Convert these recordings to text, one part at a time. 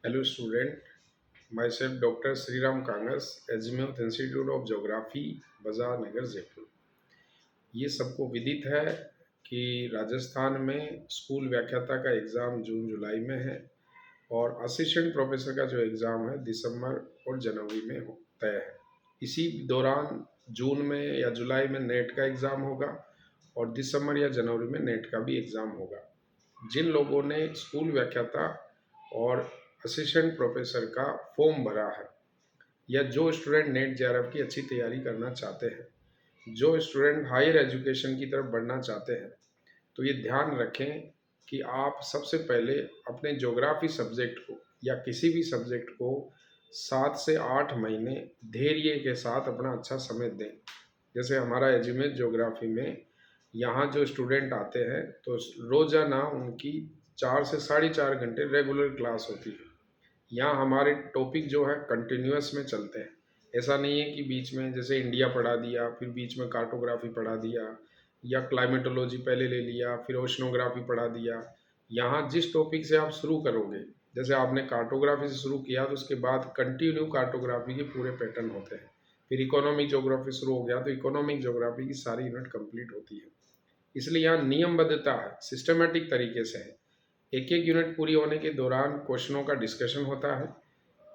Hello student, myself Dr. Sriram Kangas, Azimuth Institute of Geography, बाजार नगर जयपुर। ये सबको विदित है कि राजस्थान में स्कूल व्याख्याता का एग्ज़ाम जून जुलाई में है और असिस्टेंट प्रोफेसर का जो एग्ज़ाम है दिसंबर और जनवरी में तय है। इसी दौरान जून में या जुलाई में नेट का एग्ज़ाम होगा और दिसंबर या जनवरी में नेट का भी एग्ज़ाम होगा। जिन लोगों ने स्कूल व्याख्याता और असिस्टेंट प्रोफेसर का फॉर्म भरा है या जो स्टूडेंट नेट जेआरएफ की अच्छी तैयारी करना चाहते हैं, जो स्टूडेंट हायर एजुकेशन की तरफ बढ़ना चाहते हैं, तो ये ध्यान रखें कि आप सबसे पहले अपने ज्योग्राफी सब्जेक्ट को या किसी भी सब्जेक्ट को 7 से 8 महीने धैर्य के साथ अपना अच्छा समय दें। जैसे हमारा एजुमेट ज्योग्राफी में यहाँ जो स्टूडेंट आते हैं तो रोज़ाना उनकी 4 से 4.5 घंटे रेगुलर क्लास होती है। यहाँ हमारे टॉपिक जो है कंटिन्यूअस में चलते हैं। ऐसा नहीं है कि बीच में जैसे इंडिया पढ़ा दिया, फिर बीच में कार्टोग्राफी पढ़ा दिया या क्लाइमेटोलॉजी पहले ले लिया, फिर ओशनोग्राफी पढ़ा दिया। यहाँ जिस टॉपिक से आप शुरू करोगे, जैसे आपने कार्टोग्राफी से शुरू किया तो उसके बाद कंटिन्यू कार्टोग्राफी के पूरे पैटर्न होते हैं। फिर इकोनॉमिक ज्योग्राफी शुरू हो गया तो इकोनॉमिक ज्योग्राफी की सारी यूनिट कंप्लीट होती है। इसलिए यहाँ नियमबद्धता है, सिस्टमेटिक तरीके से है। एक एक यूनिट पूरी होने के दौरान क्वेश्चनों का डिस्कशन होता है।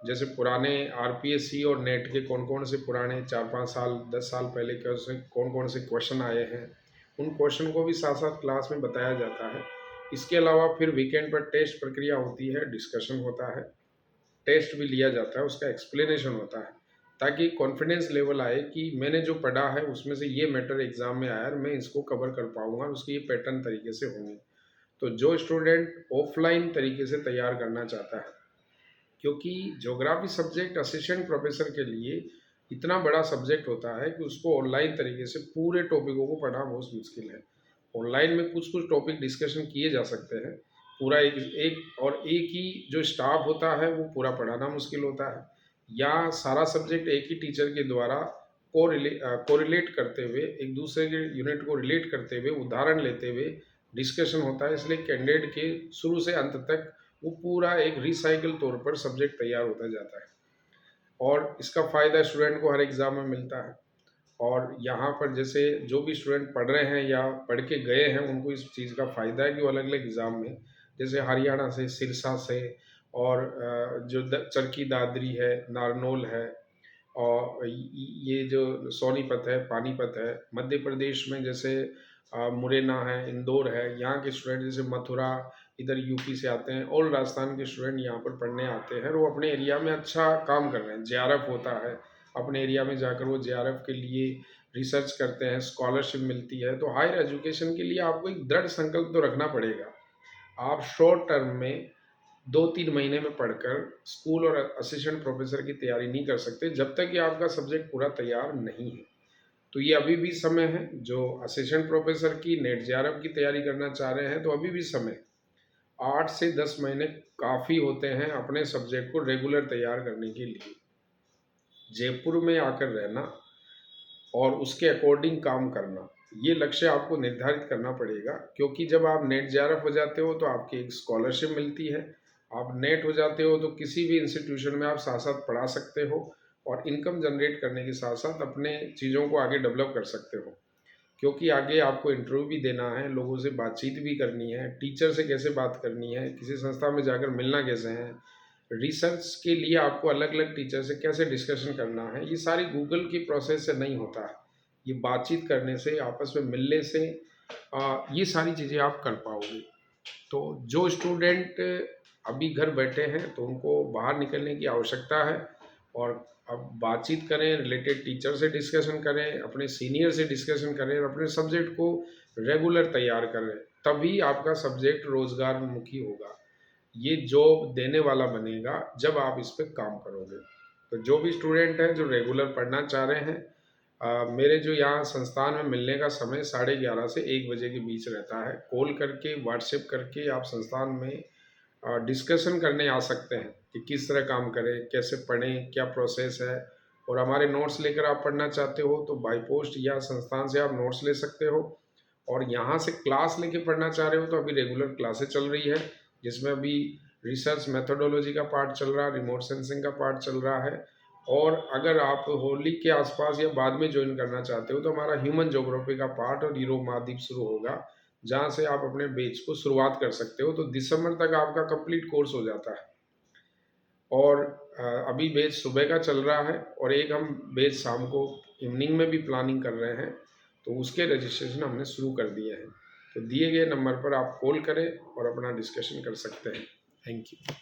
जैसे पुराने आरपीएससी और नेट के कौन कौन से पुराने 4-5 साल 10 साल पहले के कौन कौन से क्वेश्चन आए हैं, उन क्वेश्चन को भी साथ साथ क्लास में बताया जाता है। इसके अलावा फिर वीकेंड पर टेस्ट प्रक्रिया होती है, डिस्कशन होता है, टेस्ट भी लिया जाता है, उसका एक्सप्लेनेशन होता है, ताकि कॉन्फिडेंस लेवल आए कि मैंने जो पढ़ा है उसमें से ये मैटर एग्जाम में आया और मैं इसको कवर कर पाऊंगा, उसके ये पैटर्न तरीके से होंगे। तो जो स्टूडेंट ऑफलाइन तरीके से तैयार करना चाहता है, क्योंकि ज्योग्राफी सब्जेक्ट असिस्टेंट प्रोफेसर के लिए इतना बड़ा सब्जेक्ट होता है कि उसको ऑनलाइन तरीके से पूरे टॉपिकों को पढ़ना बहुत मुश्किल है। ऑनलाइन में कुछ कुछ टॉपिक डिस्कशन किए जा सकते हैं, पूरा एक एक और एक ही जो स्टाफ होता है वो पूरा पढ़ाना मुश्किल होता है, या सारा सब्जेक्ट एक ही टीचर के द्वारा कोरिलेट करते हुए एक दूसरे के यूनिट को रिलेट करते हुए उदाहरण लेते हुए डिस्कशन होता है। इसलिए कैंडिडेट के शुरू से अंत तक वो पूरा एक रिसाइकल तौर पर सब्जेक्ट तैयार होता जाता है और इसका फ़ायदा स्टूडेंट को हर एग्ज़ाम में मिलता है। और यहाँ पर जैसे जो भी स्टूडेंट पढ़ रहे हैं या पढ़ के गए हैं उनको इस चीज़ का फ़ायदा है कि वो अलग अलग एग्ज़ाम में, जैसे हरियाणा से, सिरसा से और जो चरखी दादरी है, नारनौल है और ये जो सोनीपत है, पानीपत है, मध्य प्रदेश में जैसे मुरैना है, इंदौर है, यहाँ के स्टूडेंट जैसे मथुरा इधर यूपी से आते हैं और राजस्थान के स्टूडेंट यहाँ पर पढ़ने आते हैं और वो अपने एरिया में अच्छा काम कर रहे हैं। जेआरएफ होता है, अपने एरिया में जाकर वो जेआरएफ के लिए रिसर्च करते हैं, स्कॉलरशिप मिलती है। तो हायर एजुकेशन के लिए आपको एक दृढ़ संकल्प तो रखना पड़ेगा। आप शॉर्ट टर्म में 2-3 महीने में पढ़कर स्कूल और असिस्टेंट प्रोफेसर की तैयारी नहीं कर सकते जब तक कि आपका सब्जेक्ट पूरा तैयार नहीं है। तो ये अभी भी समय है, जो असिस्टेंट प्रोफेसर की नेट जेआरएफ की तैयारी करना चाह रहे हैं तो अभी भी समय, 8 से 10 महीने काफ़ी होते हैं अपने सब्जेक्ट को रेगुलर तैयार करने के लिए। जयपुर में आकर रहना और उसके अकॉर्डिंग काम करना, ये लक्ष्य आपको निर्धारित करना पड़ेगा, क्योंकि जब आप नेट जेआरएफ हो जाते हो तो आपकी एक स्कॉलरशिप मिलती है। आप नेट हो जाते हो तो किसी भी इंस्टीट्यूशन में आप साथ साथ पढ़ा सकते हो और इनकम जनरेट करने के साथ साथ अपने चीज़ों को आगे डेवलप कर सकते हो। क्योंकि आगे आपको इंटरव्यू भी देना है, लोगों से बातचीत भी करनी है, टीचर से कैसे बात करनी है, किसी संस्था में जाकर मिलना कैसे है, रिसर्च के लिए आपको अलग अलग टीचर से कैसे डिस्कशन करना है, ये सारी गूगल की प्रोसेस से नहीं होता है। ये बातचीत करने से, आपस में मिलने से ये सारी चीज़ें आप कर पाओगे। तो जो स्टूडेंट अभी घर बैठे हैं तो उनको बाहर निकलने की आवश्यकता है और अब बातचीत करें, रिलेटेड टीचर से डिस्कशन करें, अपने सीनियर से डिस्कशन करें और अपने सब्जेक्ट को रेगुलर तैयार करें, तभी आपका सब्जेक्ट रोजगारमुखी होगा। ये जॉब देने वाला बनेगा जब आप इस पर काम करोगे। तो जो भी स्टूडेंट हैं जो रेगुलर पढ़ना चाह रहे हैं, मेरे जो यहाँ संस्थान में मिलने का समय 11:30 से 1 बजे के बीच रहता है। कॉल करके, व्हाट्सएप करके आप संस्थान में डिस्कशन करने आ सकते हैं कि किस तरह काम करें, कैसे पढ़ें, क्या प्रोसेस है। और हमारे नोट्स लेकर आप पढ़ना चाहते हो तो बाई पोस्ट या संस्थान से आप नोट्स ले सकते हो। और यहाँ से क्लास लेके पढ़ना चाह रहे हो तो अभी रेगुलर क्लासेस चल रही है, जिसमें अभी रिसर्च मेथोडोलॉजी का पार्ट चल रहा है, रिमोट सेंसिंग का पार्ट चल रहा है। और अगर आप होली के आसपास या बाद में ज्वाइन करना चाहते हो तो हमारा ह्यूमन ज्योग्राफी का पार्ट और यूरोप महाद्वीप शुरू होगा, जहाँ से आप अपने बैच को शुरुआत कर सकते हो। तो दिसंबर तक आपका कंप्लीट कोर्स हो जाता है। और अभी बैच सुबह का चल रहा है और एक हम बैच शाम को इवनिंग में भी प्लानिंग कर रहे हैं, तो उसके रजिस्ट्रेशन हमने शुरू कर दिए हैं। तो दिए गए नंबर पर आप कॉल करें और अपना डिस्कशन कर सकते हैं। Thank you.